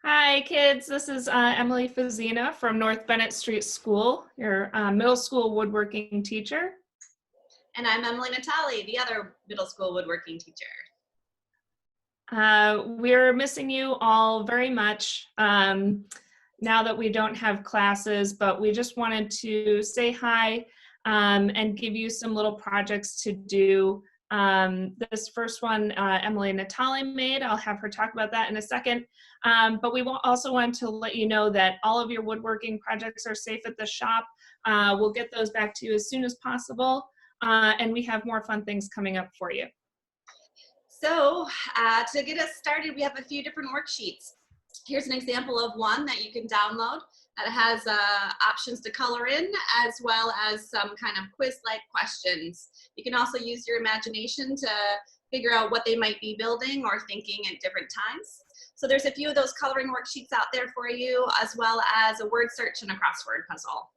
Hi, kids. This is Emily Fazzina from North Bennett Street School, your middle school woodworking teacher. And I'm Emily Natale, the other middle school woodworking teacher. We're missing you all very much now that we don't have classes, but we just wanted to say hi and give you some little projects to do. This first one, Emily Natale made. I'll have her talk about that in a second. But we also want to let you know that all of your woodworking projects are safe at the shop. We'll get those back to you as soon as possible. And we have more fun things coming up for you. So to get us started, we have a few different worksheets. Here's an example of one that you can download that has options to color in, as well as some kind of quiz-like questions. You can also use your imagination to figure out what they might be building or thinking at different times. So there's a few of those coloring worksheets out there for you, as well as a word search and a crossword puzzle.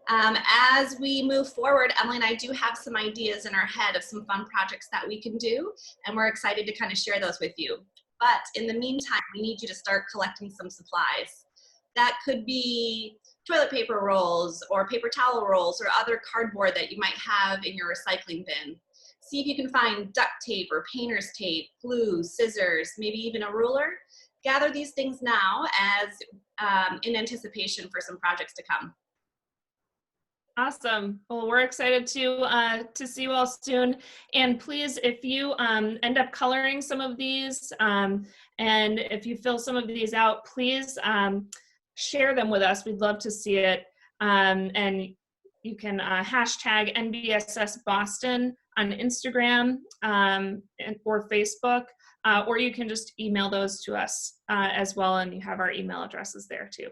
As we move forward, Emily and I do have some ideas in our head of some fun projects that we can do, and we're excited to kind of share those with you. But in the meantime, we need you to start collecting some supplies. That could be toilet paper rolls or paper towel rolls or other cardboard that you might have in your recycling bin. See if you can find duct tape or painter's tape, glue, scissors, maybe even a ruler. Gather these things now as in anticipation for some projects to come. Awesome. Well, we're excited to see you all soon. And please, if you end up coloring some of these, and if you fill some of these out, please share them with us. We'd love to see it. And you can hashtag NBSS Boston on Instagram or Facebook, or you can just email those to us as well, and you have our email addresses there too.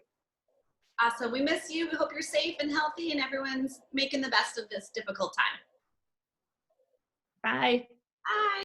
Awesome. We miss you. We hope you're safe and healthy and everyone's making the best of this difficult time. Bye. Bye.